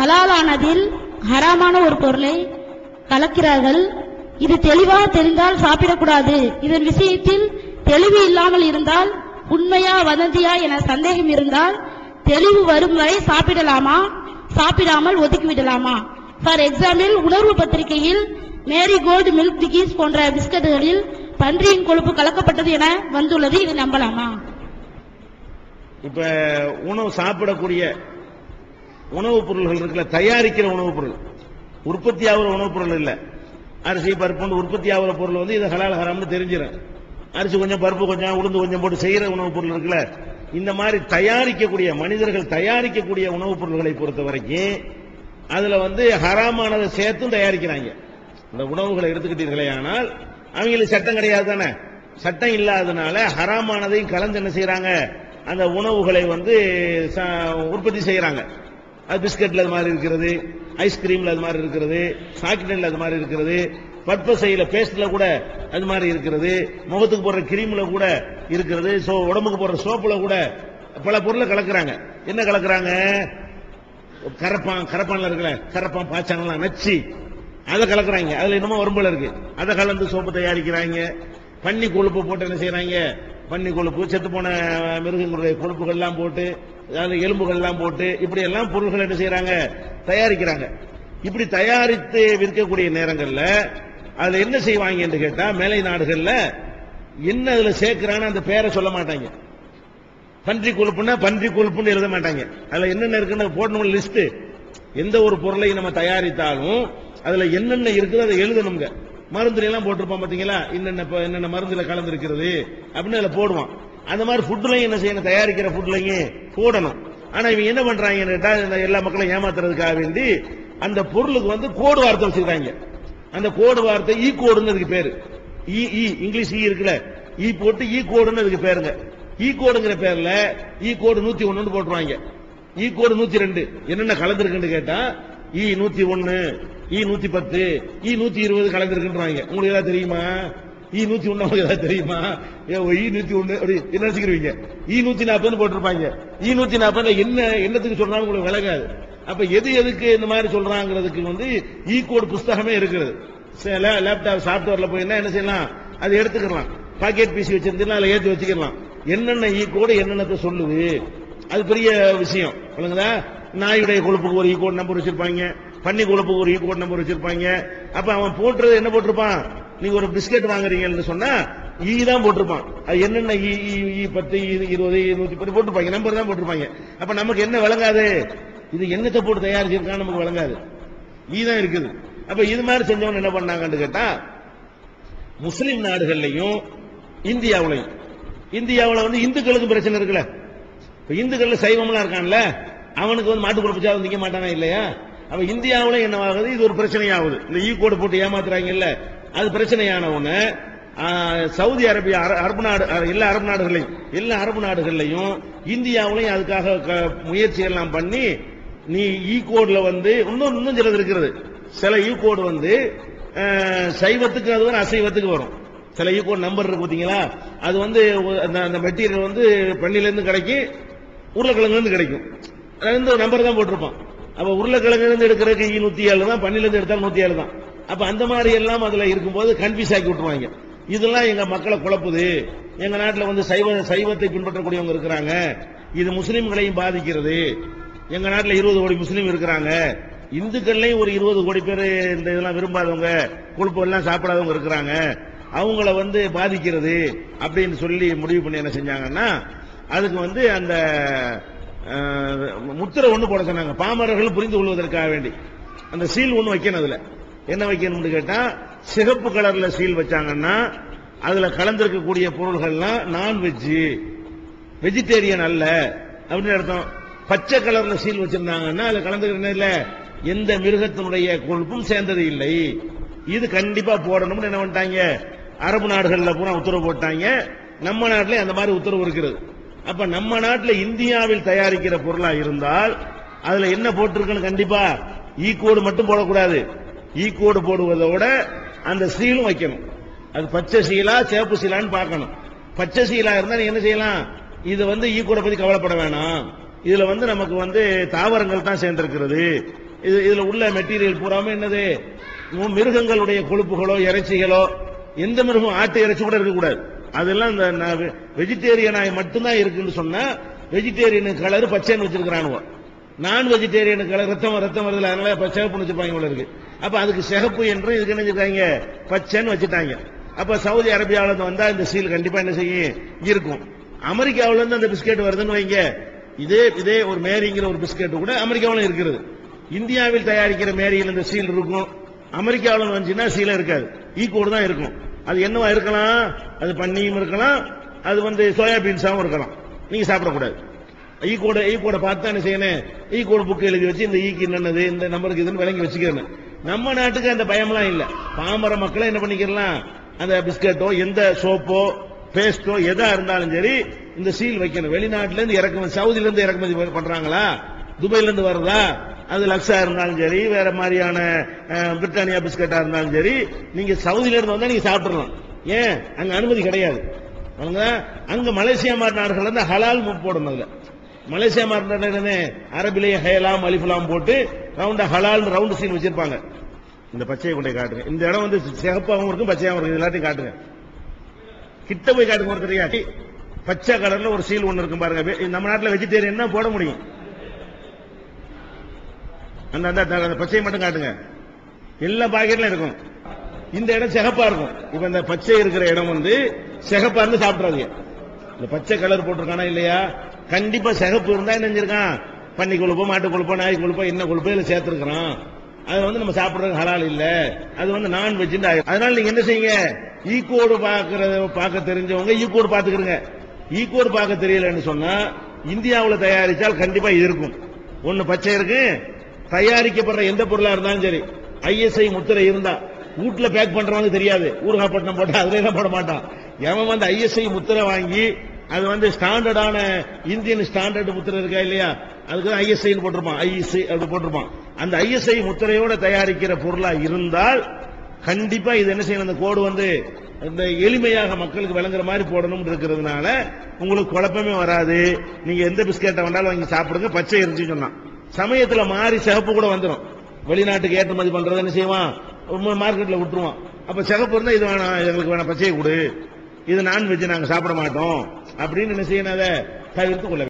ஹலாலானதில் ஹராமான ஒரு பொருளை கலக்கிறார்கள். இது தெளிவாக தெரிந்தால் சாப்பிடக்கூடாது. இதன் விஷயத்தில் தெளிவு இல்லாமல் இருந்தால், உண்மையா வதந்தியா என சந்தேகம் இருந்தால், தெளிவு வரும் வரை சாப்பிடலாமா, சாப்பிடாமல் ஒதுக்கிவிடலாமா? ஃபார் எக்ஸாம்பிள், உணர்வு பத்திரிகையில் மேரி கோல்டு மில்க் பிகிஸ் போன்ற பிஸ்கட்டுகளில் பன்றியின் கொழுப்பு கலக்கப்பட்டது என வந்துள்ளது. இதை நம்பலாமா? இப்ப உணவு சாப்பிடக்கூடிய உணவுப் பொருள்கள் இருக்குல்ல, தயாரிக்கிற உணவுப் பொருள், உற்பத்தி ஆகிற உணவுப் பொருள் இல்ல. அரிசி பருப்பு உற்பத்தி ஆகிற பொருள் வந்து இது ஹலால் ஹராம்னு தெரிஞ்சிடும். அரிசி கொஞ்சம் பருப்பு கொஞ்சம் உளுந்து கொஞ்சம் போட்டு செய்யற உணவுப் பொருள் இருக்குல்ல, இந்த மாதிரி தயாரிக்கக்கூடிய மனிதர்கள் தயாரிக்கக்கூடிய உணவுப் பொருள்களை பொறுத்த வரைக்கும் அதுல வந்து ஹராமானதை சேர்த்தும் தயாரிக்கிறாங்க. இந்த உணவுகளை எடுத்துக்கிட்டீர்களே, ஆனால் அவங்களுக்கு சட்டம் கிடையாது தானே. சட்டம் இல்லாதனால ஹராமானதையும் கலந்து என்ன செய்யறாங்க, அந்த உணவுகளை வந்து உற்பத்தி செய்யறாங்க. அது பிஸ்கட்ல அது மாதிரி இருக்கிறது, ஐஸ்கிரீம்ல அது மாதிரி இருக்கிறது, சாக்லேட்ல அது மாதிரி இருக்கிறது, பற்பசையில பேஸ்ட்ல கூட அது மாதிரி இருக்கிறது, முகத்துக்கு போடுற கிரீம்ல கூட இருக்கிறது, உடம்புக்கு போடுற சோப்புல கூட பல பொருளை கலக்குறாங்க. என்ன கலக்குறாங்க? கரப்பான்ல இருக்குல்ல, கரப்பான் பாய்ச்சாங்கலாம் நச்சு, அதை கலக்குறாங்க. அதுல என்னமோ வரும்போல இருக்கு, அதை கலந்து சோப்பு தயாரிக்கிறாங்க. பன்னி கொழுப்பு போட்டு என்ன செய்யறாங்க, பன்னி கொழுப்பு, செத்து போன மிருகங்களுடைய கொழுப்புகள் எல்லாம் போட்டு, அதாவது எலும்புகள் எல்லாம் போட்டு, இப்படி எல்லாம் பொருள்கள் என்ன செய்யறாங்க, தயாரிக்கிறாங்க. இப்படி தயாரித்து விற்கக்கூடிய நேரங்கள்ல அதுல என்ன செய்வாங்க என்று கேட்டா, மேலை நாடுகள்ல என்ன அதுல சேர்க்கிறான்னு அந்த பேரை சொல்ல மாட்டாங்க. பன்றி கொழுப்புன்னா பன்றி கொழுப்புன்னு எழுத மாட்டாங்க. அதுல என்னென்ன இருக்குன்னு போடணும் லிஸ்ட். எந்த ஒரு பொருளையும் நம்ம தயாரித்தாலும் அதுல என்னென்ன இருக்குது அதை எழுதணுங்க. மருந்துல எல்லாம் போட்டிருப்பான் பாத்தீங்களா, என்னென்ன மருந்துல கலந்து இருக்கிறது அப்படின்னு அதுல போடுவான். அந்த மாதிரி ஃபுட்லையும் என்ன செய்யணும், தயாரிக்கிற ஃபுட்லையும் போடணும். ஆனா இவங்க என்ன பண்றாங்கன்னு கேட்டா, எல்லா மக்களையும் ஏமாத்துறதுக்காக வேண்டி அந்த பொருளுக்கு வந்து கோடு வார்த்தை வச்சிருக்காங்க. அந்த கோடு வார்த்தை ஈ கோடுன்னு அதுக்கு பேரு. இங்கிலீஷ் ஈ இருக்குல்ல, ஈ போட்டு ஈ கோடுன்னு அதுக்கு பேருங்க. ஈ கோடுங்கிற பேர்ல ஈ கோடு 101 போட்டுருவாங்க, ஈ கோடு 102. என்னென்ன கலந்துருக்குன்னு கேட்டா, ஈ 101, ஈ 110, ஈ 120 கலந்துருக்குன்றாங்க. உங்களுக்கு ஏதாவது தெரியுமா? ஈ 101 உங்களுக்கு ஏதாவது தெரியுமா? ஈ 101 அப்படி என்ன நினைச்சுக்கிறீங்க? ஈ 140 போட்டிருப்பாங்க. ஈ 140 என்னத்துக்கு சொல்றாங்க உங்களுக்கு விளங்காது. அப்ப எதுக்கு இந்த மாதிரி சொல்றாங்கிறதுக்கு வந்து ஈ கோடு புஸ்தகமே இருக்கிறது. லேப்டாப் சாப்ட்வேர்ல போய் என்ன செய்யலாம், அதை எடுத்துக்கலாம். பாக்கெட் பீஸ் வச்சிருந்தீங்கன்னா அதுல ஏற்றி வச்சுக்கலாம். என்னென்ன ஈ கோடு என்னென்ன சொல்லுது, அது பெரிய விஷயம். நாயுடைய கொழுப்புக்கு ஒரு ஈ கோட் நம்பர் வச்சிருப்பாங்க, பன்னி கொழுப்புக்கு ஒரு ஈ கோட் நம்பர் வச்சிருப்பாங்க. அப்ப அவன் போட்டுறது என்ன போட்டிருப்பான், நீங்க ஒரு பிஸ்கட் வாங்குறீங்கன்னு சொன்னா ஈ தான் போட்டிருப்பான். அது என்னென்ன ஈ 10, 20, 110 போட்டிருப்பாங்க, நம்பர் தான் போட்டிருப்பாங்க. அப்ப நமக்கு என்ன விளங்காது, இது என்னத்தை போட்டு தயாரிச்சிருக்கான்னு நமக்கு விளங்காது, ஈ தான் இருக்குது. அப்ப இது மாதிரி செஞ்சவங்க என்ன பண்ணாங்கன்னு கேட்டா, முஸ்லிம் நாடுகள்லையும் இந்தியாவுல வந்து இந்துக்களுக்கு பிரச்சனை இருக்குல்ல. இப்ப இந்துக்கள் சைவம்லாம் இருக்கான்ல, அவனுக்கு வந்து மாட்டு குழப்பச்சா நிக்க மாட்டானா இல்லையா? அப்ப இந்தியாவுல என்ன ஆகுது, இது ஒரு பிரச்சனையாகுது. இந்த ஈ கோடு போட்டு ஏமாத்துறாங்க இல்ல, அது பிரச்சனையான ஒண்ணு. சவுதி அரேபியா, எல்லா அரபு நாடுகள்லையும் இந்தியாவிலையும் அதுக்காக முயற்சி எல்லாம் பண்ணி, நீ ஈ கோட்ல வந்து இன்னும் சிலது இருக்கிறது. சில ஈ கோடு வந்து சைவத்துக்கு அது வரும், அசைவத்துக்கு வரும். சில ஈ கோட் நம்பர் இருக்கு பாத்தீங்களா, அது வந்து அந்த மெட்டீரியல் வந்து பன்னில இருந்து கிடைக்கும், உருளைக்கிழங்குல இருந்து கிடைக்கும். ரெண்டு நம்பர் தான் போட்டிருப்பான். அப்ப உருளைக்கிழங்குல இருந்து எடுக்கிறதுக்கு ஈ 107 தான், பன்னில இருந்து எடுத்தாலும் 107 தான். அப்ப அந்த மாதிரி எல்லாம் அதுல இருக்கும்போது கன்ஃபியூஸ் ஆக்கி விட்டுருவாங்க. இதெல்லாம் எங்க மக்களை குழப்புது. எங்க நாட்டில் வந்து சைவத்தை பின்பற்றக்கூடியவங்க இருக்கிறாங்க, இது முஸ்லிம்களையும் பாதிக்கிறது. எங்க நாட்டில் 20 கோடி முஸ்லீம் இருக்கிறாங்க, இந்துக்கள்லையும் ஒரு 20 கோடி பேர் இந்த இதெல்லாம் விரும்பாதவங்க, கொழுப்பு எல்லாம் சாப்பிடாதவங்க இருக்கிறாங்க, அவங்கள வந்து பாதிக்கிறது அப்படின்னு சொல்லி முடிவு பண்ணி என்ன செஞ்சாங்கன்னா, அதுக்கு வந்து அந்த முத்திரை ஒண்ணு போட சொன்னாங்க, பாமரர்கள் புரிந்து கொள்வதற்காக வேண்டி. அந்த சீல் ஒண்ணு வைக்கணும். அதுல என்ன வைக்கணும்னு கேட்டா, சிகப்பு கலர்ல சீல் வச்சாங்கன்னா அதுல கலந்திருக்கக்கூடிய பொருள்கள்லாம் நான்வெஜ், வெஜிடேரியன் அல்ல அப்படின்னு அர்த்தம். பச்சை கலர்ல சீல் வச்சிருந்தாங்கன்னா அதுல கலந்துக்கிற இல்ல, எந்த மிருகத்தினுடைய கொழுப்பும் சேர்ந்தது இல்லை, இது கண்டிப்பா போடணும்னு என்ன பண்ணிட்டாங்க, அரபு நாடுகள்ல பூரா உத்தரவு போட்டாங்க. நம்ம நாட்டிலே அந்த மாதிரி உத்தரவு இருக்கிறது. அப்ப நம்ம நாட்டில் இந்தியாவில் தயாரிக்கிற பொருளா இருந்தால் அதுல என்ன போட்டிருக்குன்னு கண்டிப்பா ஈ கோடு மட்டும் போடக்கூடாது, ஈ கோடு போடுவதோட அந்த சீலும் வைக்கணும். அது பச்சை சீலா சேப்பு சீலான்னு பார்க்கணும். பச்சை சீலா இருந்தா நீங்க என்ன செய்யலாம், இது வந்து ஈ கோடை பத்தி கவலைப்பட வேணாம், இதுல வந்து நமக்கு வந்து தாவரங்கள் தான் சேர்ந்திருக்கிறது, இதுல உள்ள மெட்டீரியல் பூராம என்னது மிருகங்களுடைய கொழுப்புகளோ இறைச்சிகளோ, எந்த மிருகம் ஆட்டு இறைச்சி கூட இருக்கக்கூடாது. அதெல்லாம் இந்த வெஜிடேரியனாய் மட்டும்தான் இருக்குன்னு சொன்னா வெஜிடேரியன் கலர் பச்சைன்னு வச்சிருக்கிறானுவோ, நான் வெஜிடேரியன் கலர் ரத்தம் வருதுல அதனால சிவப்புன்னு வச்சிருப்பாங்க போல இருக்கு. அப்ப அதுக்கு சிகப்பு என்று இதுக்கு என்ன வச்சிருக்காங்க, பச்சைன்னு வச்சுட்டாங்க. அப்ப சவுதி அரேபியாவில இருந்து வந்தா இந்த சீல் கண்டிப்பா என்ன செய்யும் இருக்கும். அமெரிக்காவில இருந்து அந்த பிஸ்கெட் வருதுன்னு வைங்க, இதே ஒரு மேரிங்கிற ஒரு பிஸ்கெட் கூட அமெரிக்காவிலும் இருக்கிறது. இந்தியாவில் தயாரிக்கிற மேரியில் இந்த சீல் இருக்கும், அமெரிக்காவில் வந்துச்சுன்னா சீல இருக்காது, ஈக்கோடு தான் இருக்கும். அது என்னவா இருக்கலாம், அது பன்னியும் இருக்கலாம், அது சோயாபீன்ஸாவும் இருக்கலாம். நீங்க சாப்பிடக்கூடாது. ஈக்கோட பார்த்து என்ன செய்யணும், ஈக்கோடு புக் எழுதி வச்சு இந்த ஈக்கு என்னது இந்த நம்பருக்கு இதுன்னு விளங்கி வச்சுக்கணும். நம்ம நாட்டுக்கு அந்த பயம்லாம் இல்ல. பாமர மக்களை என்ன பண்ணிக்கலாம், அந்த பிஸ்கட்டோ எந்த சோப்போ பேஸ்டோ எதா இருந்தாலும் சரி இந்த சீல் வைக்கணும். வெளிநாட்டுல இருந்து இறக்குமதி, சவுதியில இருந்து இறக்குமதி பண்றாங்களா, துபாயில இருந்து வருதா, அது லக்ஸா இருந்தாலும் சரி வேற மாதிரியான பிரிட்டானியா பிஸ்கட்டா இருந்தாலும் சரி நீங்க சவுதியில இருந்து வந்தா நீங்க சாப்பிடலாம். ஏன் அங்க அனுமதி கிடையாது. அங்க மலேசியா மாதிரி நாடுகள் வந்து ஹலால் போடணும். அதுல மலேசியா மாதிரி அரபிலேயே ஹேலாம் அலிஃபுலாம் போட்டு ரவுண்டா ஹலால் ரவுண்ட் சீல் வச்சிருப்பாங்க. இந்த பச்சையை கொண்டே காட்டுங்க. இந்த இடம் சிகப்பாகவும் இருக்கும் பச்சையாகவும் இருக்கும். எல்லாத்தையும் காட்டுங்க, கிட்ட போய் காட்டுங்க. ஒரு தெரியாது பச்சை கலர்ல ஒரு சீல் ஒண்ணு இருக்கும் பாருங்க. நம்ம நாட்டில் வெஜிடேரியன் தான் போட முடியும். அந்த பச்சையை மட்டும் காட்டுங்க, எல்லா பாக்கெட்ல இருக்கும். இந்த இடம் சிகப்பா இருக்கும். இப்ப இந்த பச்சை இருக்கிற இடம் சிகப்பா இருந்து சாப்பிடாதீங்க. இந்த பச்சை கலர் போட்டிருக்கானா இல்லையா, கண்டிப்பா சிகப்பு இருந்தா என்ன செஞ்சிருக்கான், பன்னி கொழுப்போ மாட்டு கொழுப்போ நாய் கொழுப்போ என்ன கொழுப்போ இதுல சேர்த்திருக்கிறான். அது நம்ம சாப்பிடுறது ஹலால் இல்ல, அது நான்வெஜ். அதனால நீங்க என்ன செய்யுங்க, ஈக்கோடு பார்க்க தெரிஞ்சவங்க ஈக்கோடு பாத்துக்கிறங்க. ஈக்கோடு பார்க்க தெரியலன்னு சொன்னா இந்தியாவில் தயாரிச்சால் கண்டிப்பா இது இருக்கும். ஒன்னு பச்சை இருக்கு, தயாரிக்கப்படுற எந்த பொருளா இருந்தாலும் சரி ISI முத்திரை இருந்தா வீட்டுல பேக் பண்றவங்க தெரியாது, ஊர்காப்பட்டினம் போட்டா அதுல போட மாட்டான். எவன் ISI முத்திரை வாங்கி அது ஸ்டாண்டர்டான இந்தியன் ஸ்டாண்டர்ட் முத்திரை இருக்கா இல்லையா, அதுக்கு ISI போட்டிருப்பான், ISI அப்படி போட்டிருப்பான். அந்த ISI முத்திரையோட தயாரிக்கிற பொருளா இருந்தால் கண்டிப்பா இது என்ன செய்யணும், அந்த கோடு இந்த எளிமையாக மக்களுக்கு விளங்குற மாதிரி போடணும் இருக்கிறதுனால உங்களுக்கு குழப்பமே வராது. நீங்க எந்த பிஸ்கெட்டை வேண்டாலும் வாங்கி சாப்பிடுங்க. பச்சை இருந்துச்சுன்னு சொன்னா சமயத்துல மாறி சிகப்பு கூட வந்துடும். வெளிநாட்டுக்கு ஏற்றுமதி பண்றது என்ன செய்வான், மார்க்கெட்ல விட்டுருவான். அப்ப சிகப்பு இருந்தா இது வேணாம், எங்களுக்கு வேணாம் பச்சையை கொடு, இது நான்வெஜ் நாங்க சாப்பிட மாட்டோம் அப்படின்னு என்ன செய்யணும், அதை தவிர்த்து கொள்ள